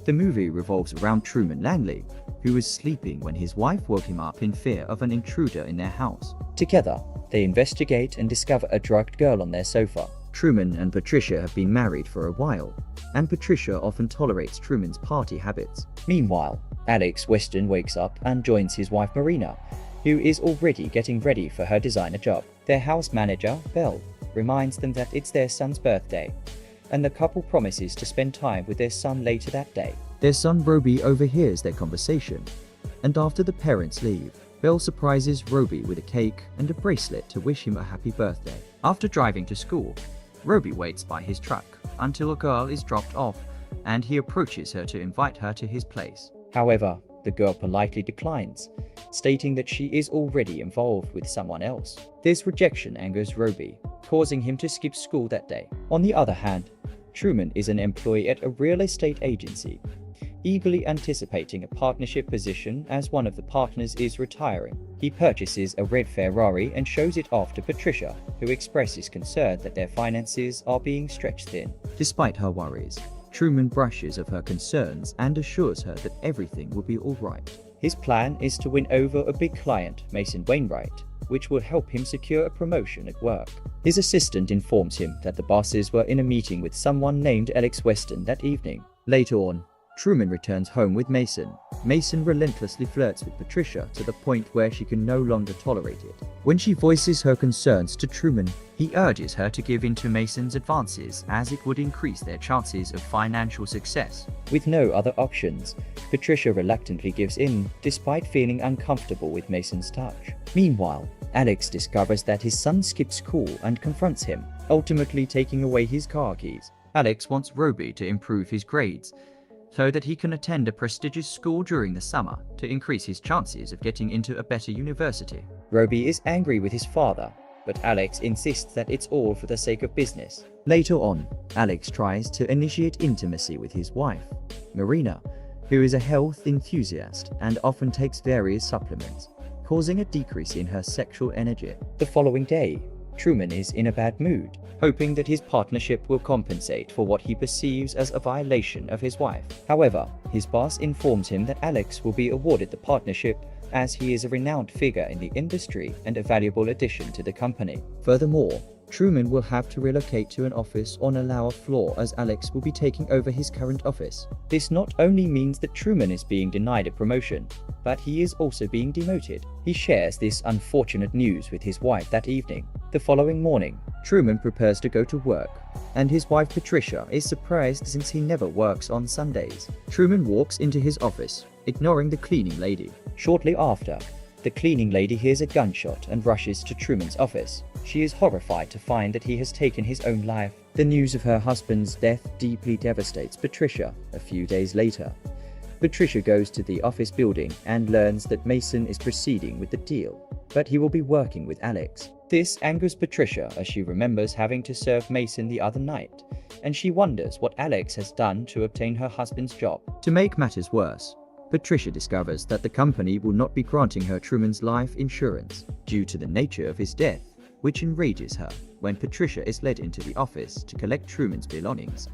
The movie revolves around Truman Langley, who was sleeping when his wife woke him up in fear of an intruder in their house. Together, they investigate and discover a drugged girl on their sofa. Truman and Patricia have been married for a while, and Patricia often tolerates Truman's party habits. Meanwhile, Alex Weston wakes up and joins his wife Marina, who is already getting ready for her designer job. Their house manager, Belle, reminds them that it's their son's birthday, and the couple promises to spend time with their son later that day. Their son Roby overhears their conversation, and after the parents leave, Belle surprises Roby with a cake and a bracelet to wish him a happy birthday. After driving to school, Roby waits by his truck until a girl is dropped off, and he approaches her to invite her to his place. However, the girl politely declines, stating that she is already involved with someone else. This rejection angers Roby, causing him to skip school that day. On the other hand, Truman is an employee at a real estate agency, eagerly anticipating a partnership position as one of the partners is retiring. He purchases a red Ferrari and shows it off to Patricia, who expresses concern that their finances are being stretched thin. Despite her worries, Truman brushes off her concerns and assures her that everything will be alright. His plan is to win over a big client, Mason Wainwright, which will help him secure a promotion at work. His assistant informs him that the bosses were in a meeting with someone named Alex Weston that evening. Later on, Truman returns home with Mason. Mason relentlessly flirts with Patricia to the point where she can no longer tolerate it. When she voices her concerns to Truman, he urges her to give in to Mason's advances as it would increase their chances of financial success. With no other options, Patricia reluctantly gives in, despite feeling uncomfortable with Mason's touch. Meanwhile, Alex discovers that his son skipped school and confronts him, ultimately taking away his car keys. Alex wants Roby to improve his grades, so that he can attend a prestigious school during the summer to increase his chances of getting into a better university. Roby is angry with his father, but Alex insists that it's all for the sake of business. Later on, Alex tries to initiate intimacy with his wife, Marina, who is a health enthusiast and often takes various supplements, causing a decrease in her sexual energy. The following day, Truman is in a bad mood, hoping that his partnership will compensate for what he perceives as a violation of his wife. However, his boss informs him that Alex will be awarded the partnership as he is a renowned figure in the industry and a valuable addition to the company. Furthermore, Truman will have to relocate to an office on a lower floor as Alex will be taking over his current office. This not only means that Truman is being denied a promotion, but he is also being demoted. He shares this unfortunate news with his wife that evening. The following morning, Truman prepares to go to work, and his wife Patricia is surprised since he never works on Sundays. Truman walks into his office, ignoring the cleaning lady. Shortly after, the cleaning lady hears a gunshot and rushes to Truman's office. She is horrified to find that he has taken his own life. The news of her husband's death deeply devastates Patricia. A few days later, Patricia goes to the office building and learns that Mason is proceeding with the deal, but he will be working with Alex. This angers Patricia as she remembers having to serve Mason the other night, and she wonders what Alex has done to obtain her husband's job. To make matters worse, Patricia discovers that the company will not be granting her Truman's life insurance due to the nature of his death, which enrages her. When Patricia is led into the office to collect Truman's belongings,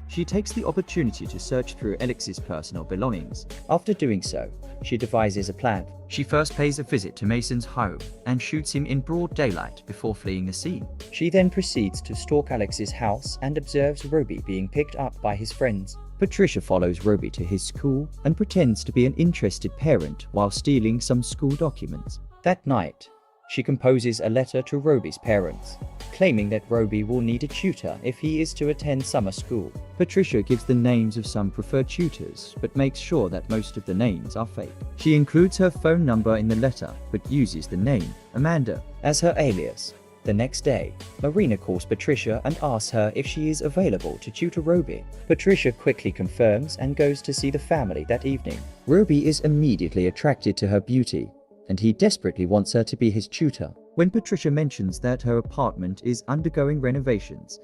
she takes the opportunity to search through Alex's personal belongings. After doing so, she devises a plan. She first pays a visit to Mason's home and shoots him in broad daylight before fleeing the scene. She then proceeds to stalk Alex's house and observes Roby being picked up by his friends. Patricia follows Roby to his school and pretends to be an interested parent while stealing some school documents. That night, she composes a letter to Roby's parents, claiming that Roby will need a tutor if he is to attend summer school. Patricia gives the names of some preferred tutors, but makes sure that most of the names are fake. She includes her phone number in the letter, but uses the name Amanda as her alias. The next day, Marina calls Patricia and asks her if she is available to tutor Roby. Patricia quickly confirms and goes to see the family that evening. Roby is immediately attracted to her beauty, and he desperately wants her to be his tutor. When Patricia mentions that her apartment is undergoing renovations,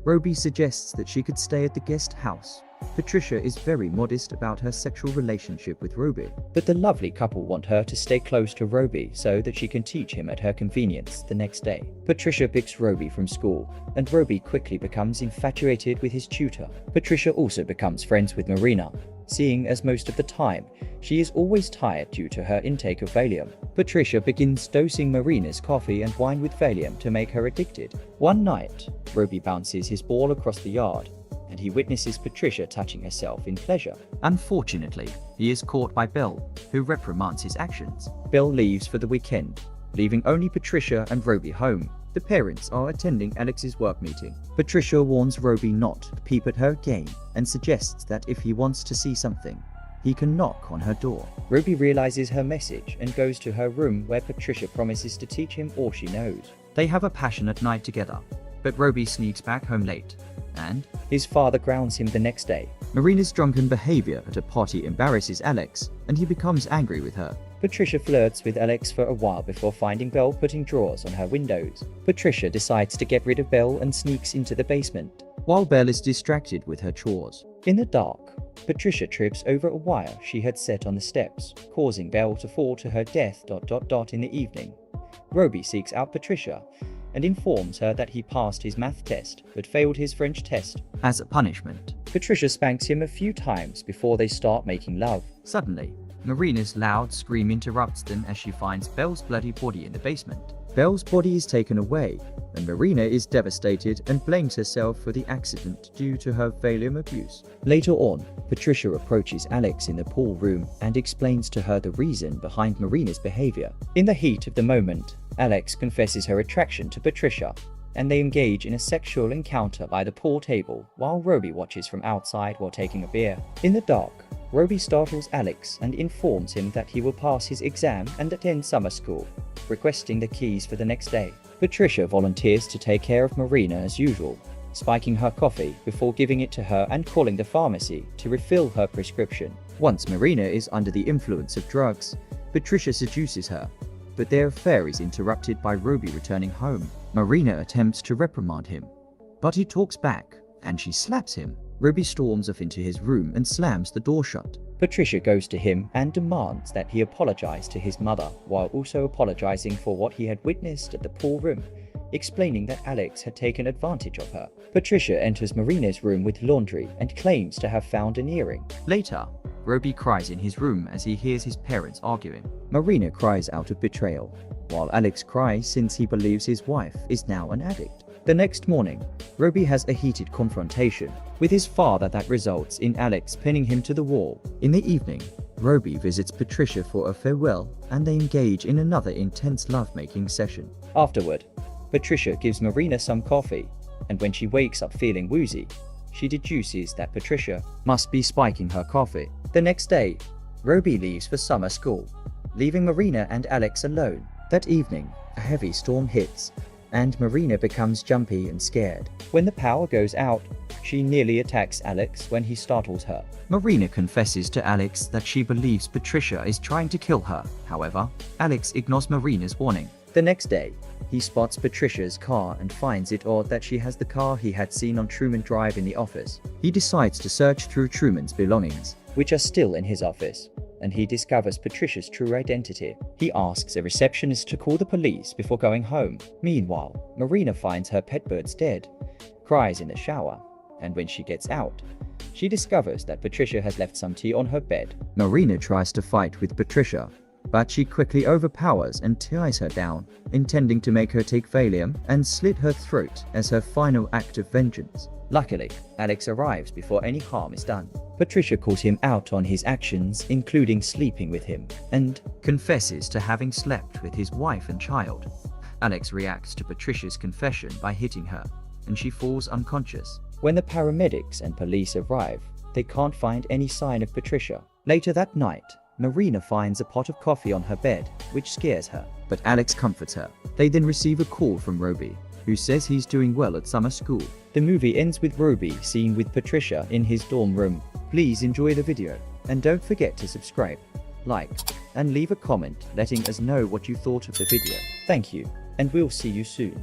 Roby suggests that she could stay at the guest house. Patricia is very modest about her sexual relationship with Roby, but the lovely couple want her to stay close to Roby so that she can teach him at her convenience the next day. Patricia picks Roby from school, and Roby quickly becomes infatuated with his tutor. Patricia also becomes friends with Marina, seeing as most of the time she is always tired due to her intake of Valium. Patricia begins dosing Marina's coffee and wine with Valium to make her addicted. One night, Roby bounces his ball across the yard, and he witnesses Patricia touching herself in pleasure. Unfortunately, he is caught by Belle, who reprimands his actions. Belle leaves for the weekend, leaving only Patricia and Roby home. The parents are attending Alex's work meeting. Patricia warns Roby not to peep at her again and suggests that if he wants to see something, he can knock on her door. Roby realizes her message and goes to her room where Patricia promises to teach him all she knows. They have a passionate night together, but Roby sneaks back home late, and his father grounds him the next day. Marina's drunken behavior at a party embarrasses Alex, and he becomes angry with her. Patricia flirts with Alex for a while before finding Belle putting drawers on her windows. Patricia decides to get rid of Belle and sneaks into the basement, while Belle is distracted with her chores. In the dark, Patricia trips over a wire she had set on the steps, causing Belle to fall to her death. In the evening, Roby seeks out Patricia and informs her that he passed his math test but failed his French test. As a punishment, Patricia spanks him a few times before they start making love. Suddenly, Marina's loud scream interrupts them as she finds Belle's bloody body in the basement. Belle's body is taken away, and Marina is devastated and blames herself for the accident due to her Valium abuse. Later on, Patricia approaches Alex in the pool room and explains to her the reason behind Marina's behavior. In the heat of the moment, Alex confesses her attraction to Patricia, and they engage in a sexual encounter by the pool table while Roby watches from outside while taking a beer. In the dark, Roby startles Alex and informs him that he will pass his exam and attend summer school, requesting the keys for the next day. Patricia volunteers to take care of Marina as usual, spiking her coffee before giving it to her and calling the pharmacy to refill her prescription. Once Marina is under the influence of drugs, Patricia seduces her, but their affair is interrupted by Roby returning home. Marina attempts to reprimand him, but he talks back, and she slaps him. Roby storms off into his room and slams the door shut. Patricia goes to him and demands that he apologize to his mother, while also apologizing for what he had witnessed at the pool room, explaining that Alex had taken advantage of her. Patricia enters Marina's room with laundry and claims to have found an earring. Later, Roby cries in his room as he hears his parents arguing. Marina cries out of betrayal, while Alex cries since he believes his wife is now an addict. The next morning, Roby has a heated confrontation with his father that results in Alex pinning him to the wall. In the evening, Roby visits Patricia for a farewell, and they engage in another intense lovemaking session. Afterward, Patricia gives Marina some coffee, and when she wakes up feeling woozy, she deduces that Patricia must be spiking her coffee. The next day, Roby leaves for summer school, leaving Marina and Alex alone. That evening, a heavy storm hits, and Marina becomes jumpy and scared. When the power goes out, she nearly attacks Alex when he startles her. Marina confesses to Alex that she believes Patricia is trying to kill her. However, Alex ignores Marina's warning. The next day, he spots Patricia's car and finds it odd that she has the car he had seen on Truman Drive in the office. He decides to search through Truman's belongings, which are still in his office, and he discovers Patricia's true identity. He asks a receptionist to call the police before going home. Meanwhile, Marina finds her pet birds dead, cries in the shower, and when she gets out, she discovers that Patricia has left some tea on her bed. Marina tries to fight with Patricia, but she quickly overpowers and ties her down, intending to make her take Valium and slit her throat as her final act of vengeance. Luckily, Alex arrives before any harm is done. Patricia calls him out on his actions, including sleeping with him, and confesses to having slept with his wife and child. Alex reacts to Patricia's confession by hitting her, and she falls unconscious. When the paramedics and police arrive, they can't find any sign of Patricia. Later that night, Marina finds a pot of coffee on her bed, which scares her, but Alex comforts her. They then receive a call from Roby, who says he's doing well at summer school. The movie ends with Roby seen with Patricia in his dorm room. Please enjoy the video, and don't forget to subscribe, like, and leave a comment letting us know what you thought of the video. Thank you, and we'll see you soon.